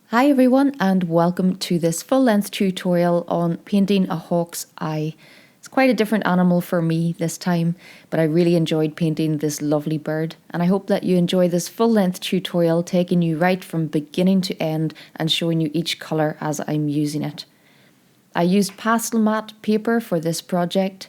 Hi everyone and welcome to this full-length tutorial on painting a hawk's eye. It's quite a different animal for me this time, but I really enjoyed painting this lovely bird, and I hope that you enjoy this full-length tutorial taking you right from beginning to end and showing you each colour as I'm using it. I used Pastelmat paper for this project.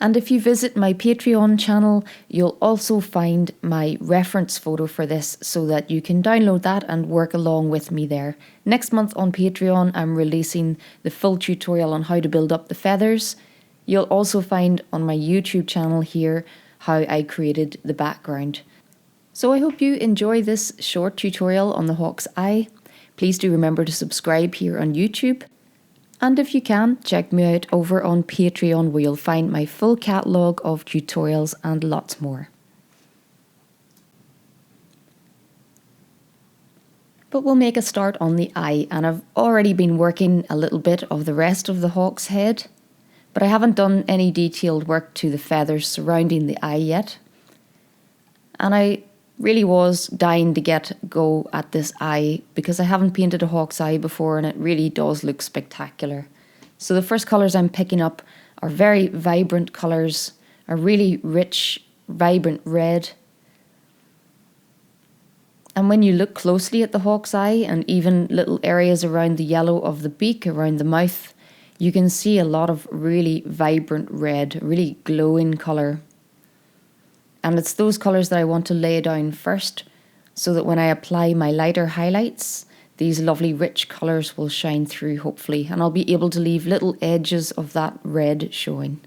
And if you visit my Patreon channel, you'll also find my reference photo for this so that you can download that and work along with me there. Next month on Patreon, I'm releasing the full tutorial on how to build up the feathers. You'll also find on my YouTube channel here how I created the background. So I hope you enjoy this short tutorial on the hawk's eye. Please do remember to subscribe here on YouTube. And if you can, check me out over on Patreon where you'll find my full catalogue of tutorials and lots more. But we'll make a start on the eye, and I've already been working a little bit of the rest of the hawk's head, but I haven't done any detailed work to the feathers surrounding the eye yet. And I really was dying to get go at this eye because I haven't painted a hawk's eye before and it really does look spectacular. So the first colours I'm picking up are very vibrant colours, a really rich, vibrant red. And when you look closely at the hawk's eye and even little areas around the yellow of the beak, around the mouth, you can see a lot of really vibrant red, really glowing colour. And it's those colours that I want to lay down first, so that when I apply my lighter highlights, these lovely rich colours will shine through hopefully, and I'll be able to leave little edges of that red showing.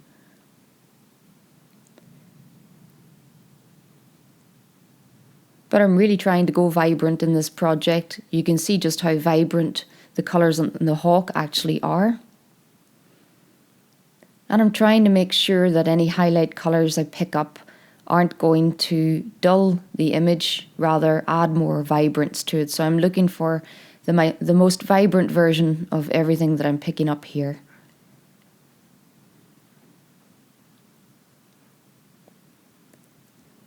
But I'm really trying to go vibrant in this project. You can see just how vibrant the colours on the hawk actually are. And I'm trying to make sure that any highlight colours I pick up aren't going to dull the image, rather add more vibrance to it. So I'm looking for the most vibrant version of everything that I'm picking up here.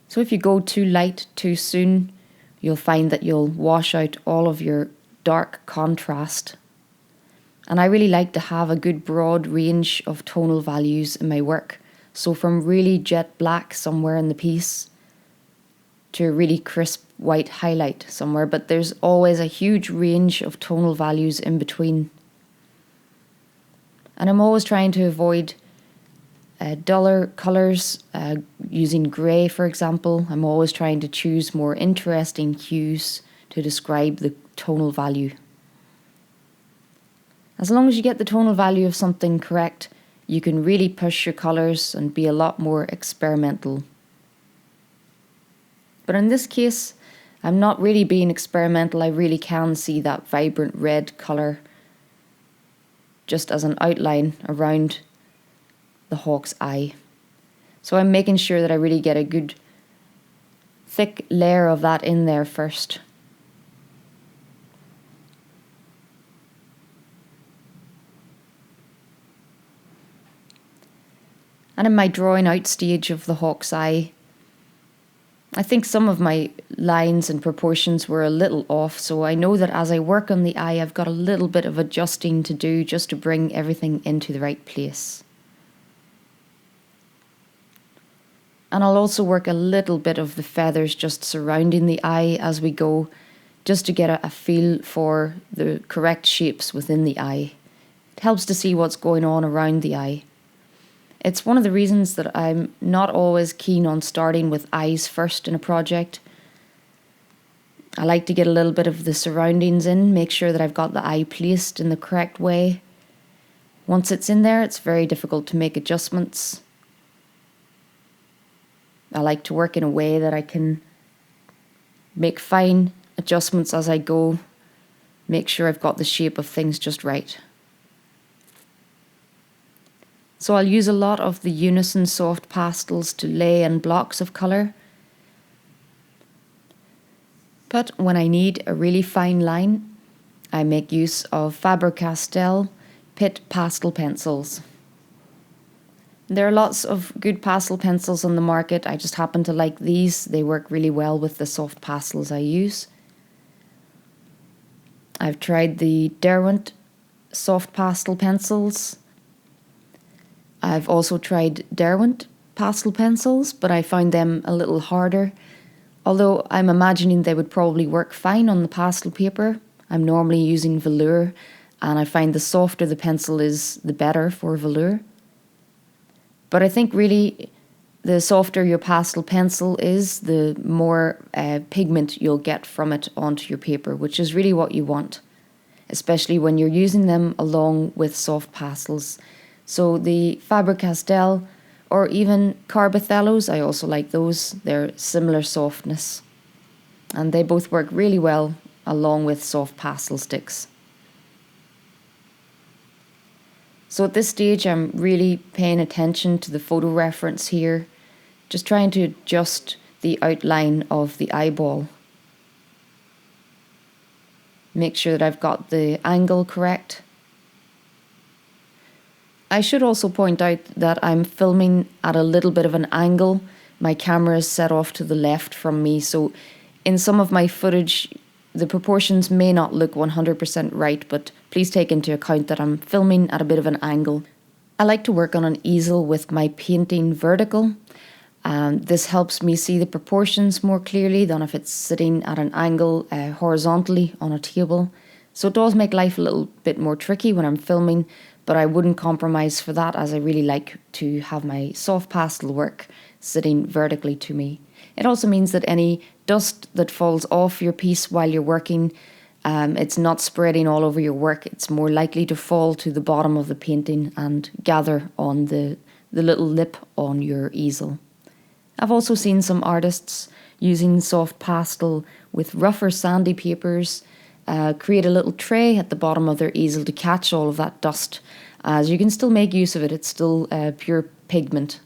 So if you go too light too soon, you'll find that you'll wash out all of your dark contrast. And I really like to have a good broad range of tonal values in my work. So from really jet black somewhere in the piece to a really crisp white highlight somewhere, but there's always a huge range of tonal values in between. And I'm always trying to avoid duller colours, using grey for example. I'm always trying to choose more interesting hues to describe the tonal value. As long as you get the tonal value of something correct, you can really push your colours and be a lot more experimental. But in this case, I'm not really being experimental. I really can see that vibrant red colour just as an outline around the hawk's eye. So I'm making sure that I really get a good thick layer of that in there first. And in my drawing out stage of the hawk's eye, I think some of my lines and proportions were a little off, so I know that as I work on the eye, I've got a little bit of adjusting to do just to bring everything into the right place. And I'll also work a little bit of the feathers just surrounding the eye as we go, just to get a feel for the correct shapes within the eye. It helps to see what's going on around the eye. It's one of the reasons that I'm not always keen on starting with eyes first in a project. I like to get a little bit of the surroundings in, make sure that I've got the eye placed in the correct way. Once it's in there, it's very difficult to make adjustments. I like to work in a way that I can make fine adjustments as I go, make sure I've got the shape of things just right. So I'll use a lot of the Unison soft pastels to lay in blocks of colour. But when I need a really fine line, I make use of Faber-Castell Pitt pastel pencils. There are lots of good pastel pencils on the market. I just happen to like these. They work really well with the soft pastels I use. I've tried the Derwent soft pastel pencils. I've also tried Derwent pastel pencils, but I found them a little harder. Although I'm imagining they would probably work fine on the pastel paper. I'm normally using velour, and I find the softer the pencil is, the better for velour. But I think really the softer your pastel pencil is, the more pigment you'll get from it onto your paper, which is really what you want, especially when you're using them along with soft pastels. So the Faber-Castell or even Carbothellos, I also like those. They're similar softness, and they both work really well along with soft pastel sticks. So at this stage, I'm really paying attention to the photo reference here, just trying to adjust the outline of the eyeball. Make sure that I've got the angle correct. I should also point out that I'm filming at a little bit of an angle. My camera is set off to the left from me, so in some of my footage, the proportions may not look 100% right, but please take into account that I'm filming at a bit of an angle. I like to work on an easel with my painting vertical. This helps me see the proportions more clearly than if it's sitting at an angle horizontally on a table. So it does make life a little bit more tricky when I'm filming, but I wouldn't compromise for that, as I really like to have my soft pastel work sitting vertically to me. It also means that any dust that falls off your piece while you're working, it's not spreading all over your work. It's more likely to fall to the bottom of the painting and gather on the little lip on your easel. I've also seen some artists using soft pastel with rougher sandy papers, create a little tray at the bottom of their easel to catch all of that dust, as you can still make use of it. It's still pure pigment.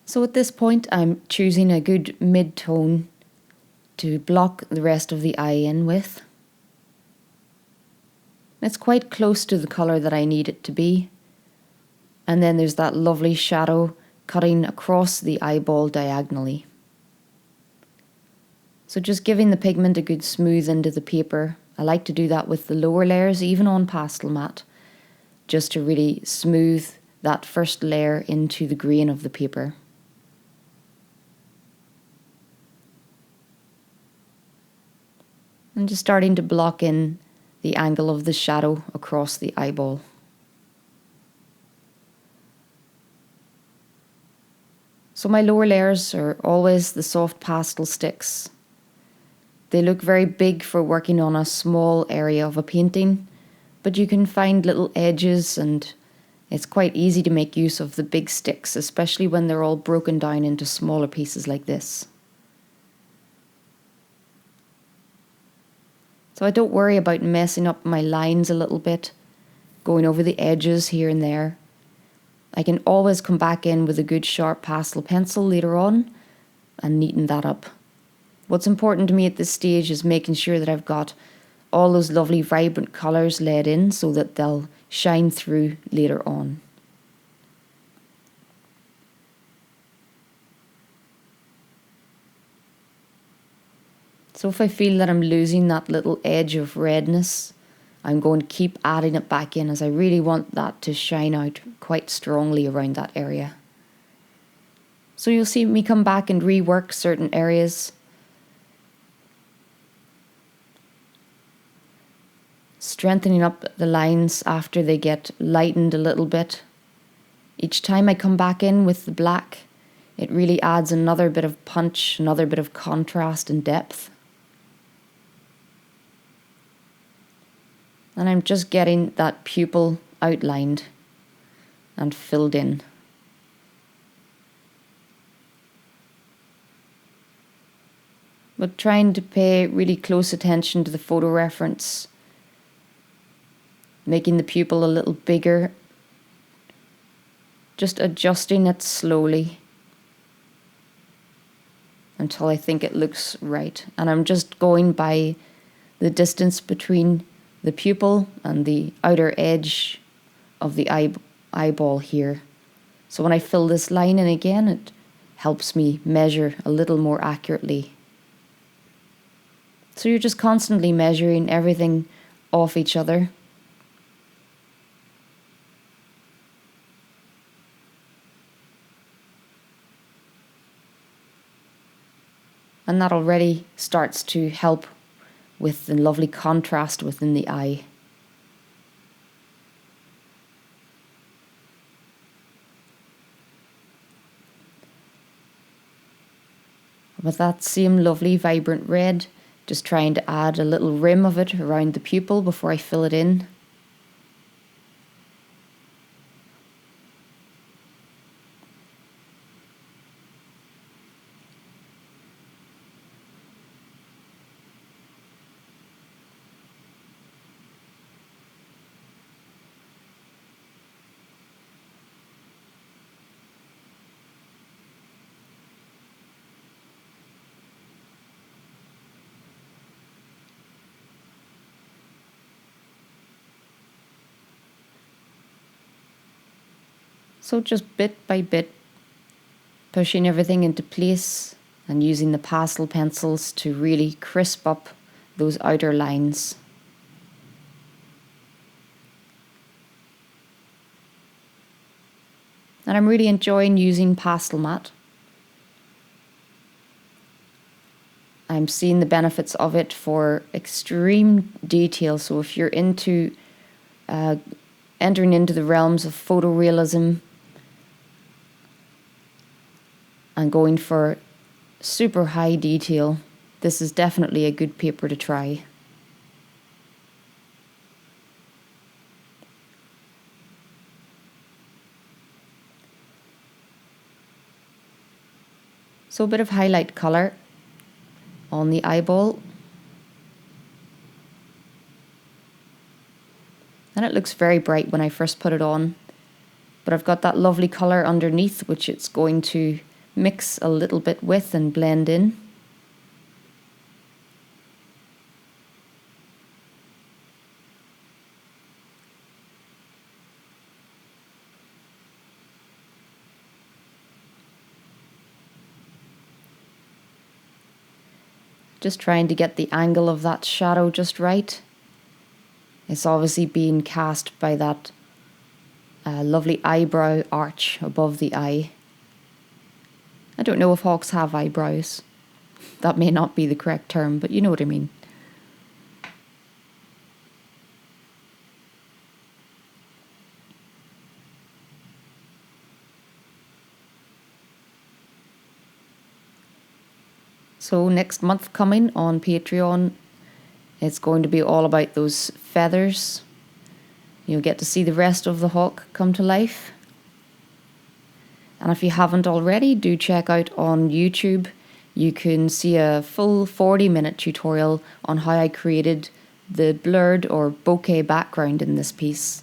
So at this point, I'm choosing a good mid-tone to block the rest of the eye in with. It's quite close to the colour that I need it to be. And then there's that lovely shadow cutting across the eyeball diagonally. So just giving the pigment a good smooth into the paper. I like to do that with the lower layers, even on Pastelmat, just to really smooth that first layer into the grain of the paper. And just starting to block in the angle of the shadow across the eyeball. So my lower layers are always the soft pastel sticks. They look very big for working on a small area of a painting, but you can find little edges, and it's quite easy to make use of the big sticks, especially when they're all broken down into smaller pieces like this. So I don't worry about messing up my lines a little bit, going over the edges here and there. I can always come back in with a good sharp pastel pencil later on and neaten that up. What's important to me at this stage is making sure that I've got all those lovely vibrant colours laid in so that they'll shine through later on. So if I feel that I'm losing that little edge of redness, I'm going to keep adding it back in, as I really want that to shine out quite strongly around that area. So you'll see me come back and rework certain areas. Strengthening up the lines after they get lightened a little bit. Each time I come back in with the black, it really adds another bit of punch, another bit of contrast and depth. And I'm just getting that pupil outlined and filled in. But trying to pay really close attention to the photo reference, making the pupil a little bigger, just adjusting it slowly until I think it looks right. And I'm just going by the distance between the pupil and the outer edge of the eyeball here. So when I fill this line in again, it helps me measure a little more accurately. So you're just constantly measuring everything off each other. And that already starts to help with the lovely contrast within the eye. With that same lovely vibrant red, just trying to add a little rim of it around the pupil before I fill it in. So just bit by bit, pushing everything into place and using the pastel pencils to really crisp up those outer lines. And I'm really enjoying using Pastelmat. I'm seeing the benefits of it for extreme detail. So if you're into entering into the realms of photorealism and going for super high detail, this is definitely a good paper to try. So a bit of highlight colour on the eyeball. And it looks very bright when I first put it on. But I've got that lovely colour underneath, which it's going to mix a little bit with and blend in. Just trying to get the angle of that shadow just right. It's obviously being cast by that lovely eyebrow arch above the eye. I don't know if hawks have eyebrows. That may not be the correct term, but you know what I mean. So next month coming on Patreon, it's going to be all about those feathers. You'll get to see the rest of the hawk come to life. And if you haven't already, do check out on YouTube. You can see a full 40-minute tutorial on how I created the blurred or bokeh background in this piece.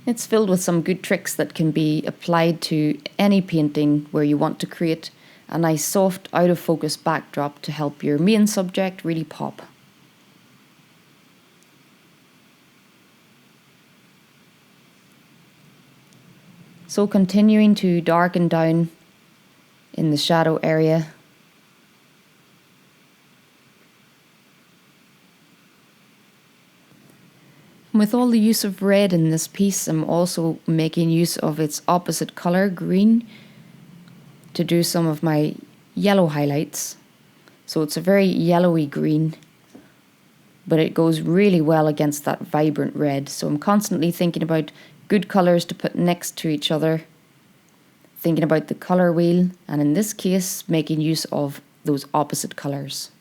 It's filled with some good tricks that can be applied to any painting where you want to create a nice soft out of focus backdrop to help your main subject really pop. So continuing to darken down in the shadow area. With all the use of red in this piece, I'm also making use of its opposite colour, green, to do some of my yellow highlights. So it's a very yellowy green, but it goes really well against that vibrant red. So I'm constantly thinking about good colours to put next to each other, thinking about the colour wheel, and in this case, making use of those opposite colours.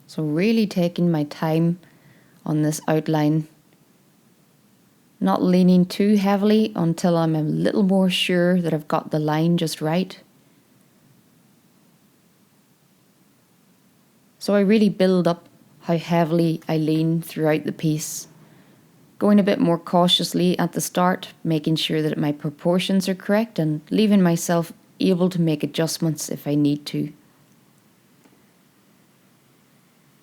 So really taking my time on this outline, not leaning too heavily until I'm a little more sure that I've got the line just right. So I really build up how heavily I lean throughout the piece. Going a bit more cautiously at the start, making sure that my proportions are correct and leaving myself able to make adjustments if I need to.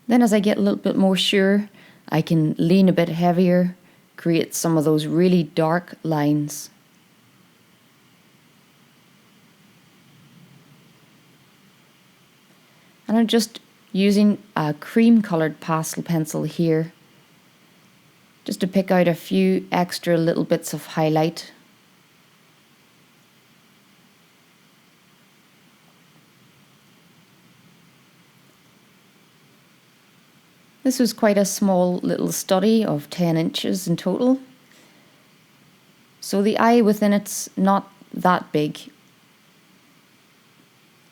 Then as I get a little bit more sure, I can lean a bit heavier, create some of those really dark lines. And I'm just using a cream coloured pastel pencil here, just to pick out a few extra little bits of highlight. This was quite a small little study of 10 inches in total. So the eye within it's not that big.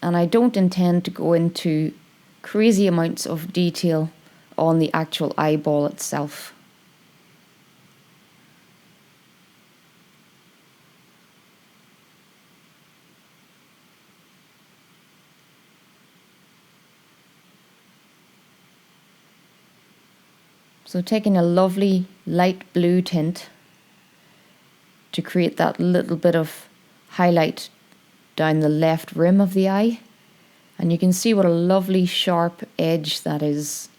And I don't intend to go into crazy amounts of detail on the actual eyeball itself. So taking a lovely light blue tint to create that little bit of highlight down the left rim of the eye. And you can see what a lovely sharp edge that is.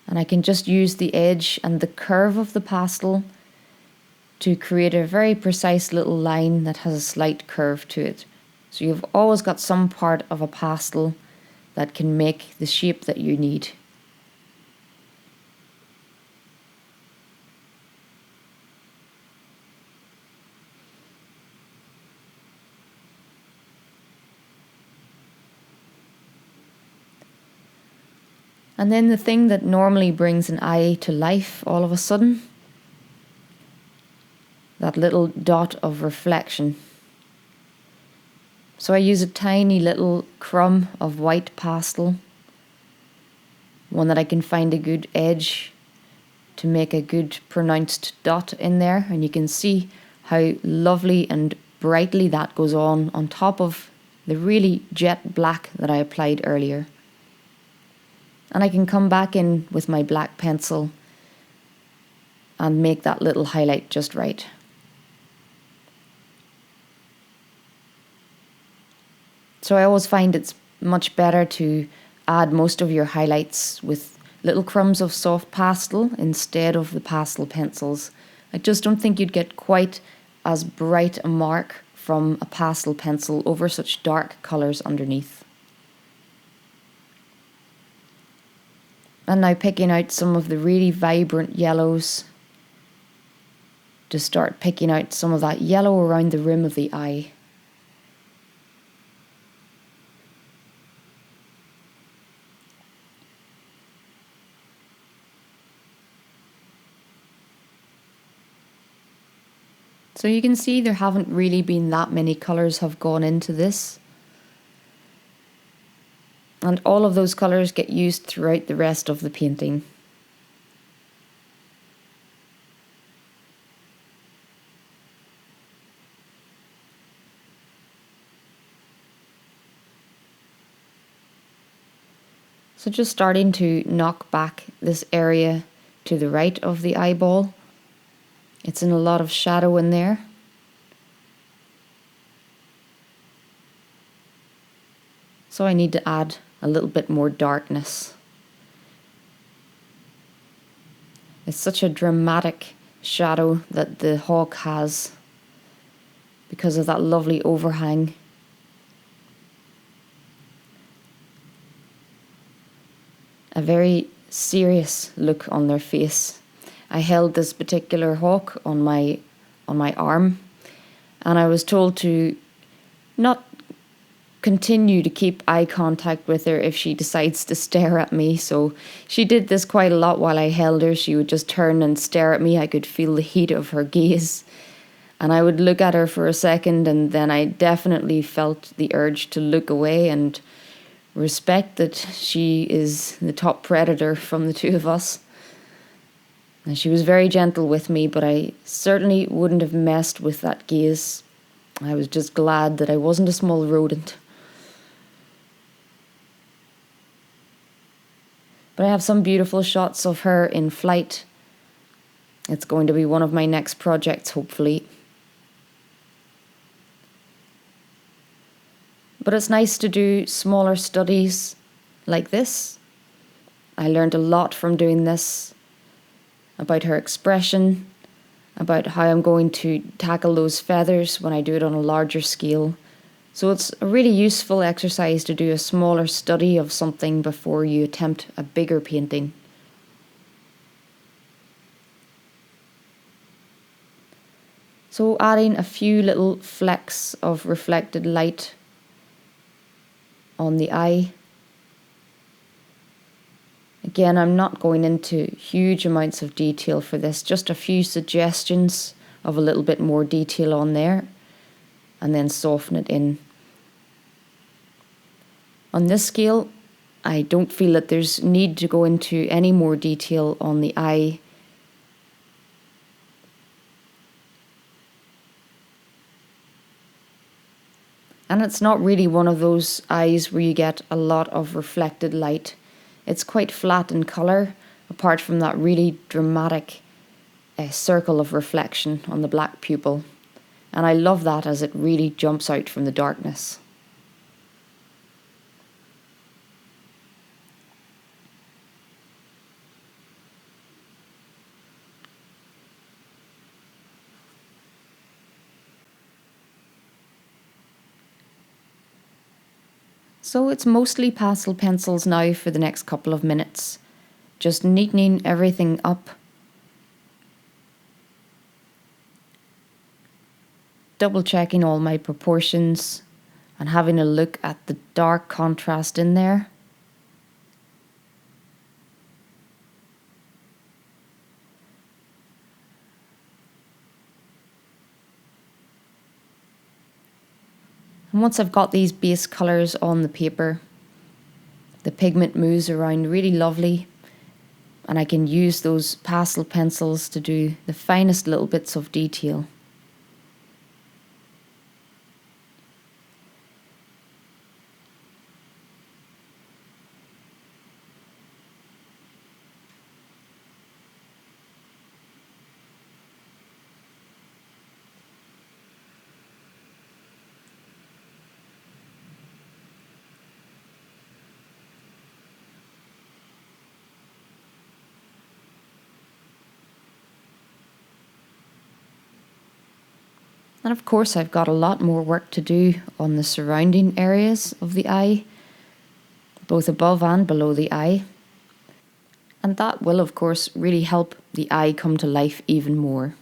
And I can just use the edge and the curve of the pastel to create a very precise little line that has a slight curve to it. So you've always got some part of a pastel that can make the shape that you need. And then the thing that normally brings an eye to life all of a sudden, that little dot of reflection. So I use a tiny little crumb of white pastel, one that I can find a good edge to make a good pronounced dot in there. And you can see how lovely and brightly that goes on top of the really jet black that I applied earlier. And I can come back in with my black pencil and make that little highlight just right. So I always find it's much better to add most of your highlights with little crumbs of soft pastel instead of the pastel pencils. I just don't think you'd get quite as bright a mark from a pastel pencil over such dark colours underneath. And now picking out some of the really vibrant yellows to start picking out some of that yellow around the rim of the eye. So you can see there haven't really been that many colours have gone into this. And all of those colours get used throughout the rest of the painting. So just starting to knock back this area to the right of the eyeball. It's in a lot of shadow in there. So I need to add a little bit more darkness. It's such a dramatic shadow that the hawk has because of that lovely overhang. A very serious look on their face. I held this particular hawk on my arm, and I was told to not continue to keep eye contact with her if she decides to stare at me. So she did this quite a lot while I held her. She would just turn and stare at me. I could feel the heat of her gaze. And I would look at her for a second, and then I definitely felt the urge to look away and respect that she is the top predator from the two of us. And she was very gentle with me, but I certainly wouldn't have messed with that gaze. I was just glad that I wasn't a small rodent. But I have some beautiful shots of her in flight. It's going to be one of my next projects, hopefully. But it's nice to do smaller studies like this. I learned a lot from doing this about her expression, about how I'm going to tackle those feathers when I do it on a larger scale. So it's a really useful exercise to do a smaller study of something before you attempt a bigger painting. So adding a few little flecks of reflected light on the eye. Again, I'm not going into huge amounts of detail for this, just a few suggestions of a little bit more detail on there, and then soften it in. On this scale, I don't feel that there's need to go into any more detail on the eye. And it's not really one of those eyes where you get a lot of reflected light. It's quite flat in colour, apart from that really dramatic circle of reflection on the black pupil. And I love that as it really jumps out from the darkness. So it's mostly pastel pencils now for the next couple of minutes. Just neatening everything up. Double checking all my proportions and having a look at the dark contrast in there. And once I've got these base colours on the paper, the pigment moves around really lovely, and I can use those pastel pencils to do the finest little bits of detail. And of course I've got a lot more work to do on the surrounding areas of the eye, both above and below the eye. And that will of course really help the eye come to life even more.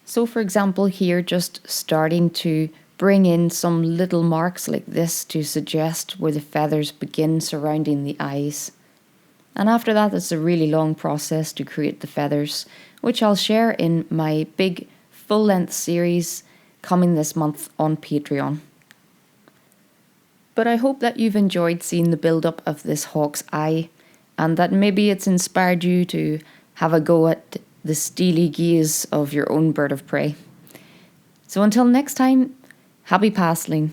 So for example here, just starting to bring in some little marks like this to suggest where the feathers begin surrounding the eyes. And after that, it's a really long process to create the feathers, which I'll share in my big full-length series coming this month on Patreon. But I hope that you've enjoyed seeing the build-up of this hawk's eye, and that maybe it's inspired you to have a go at the steely gaze of your own bird of prey. So until next time, happy pasteling.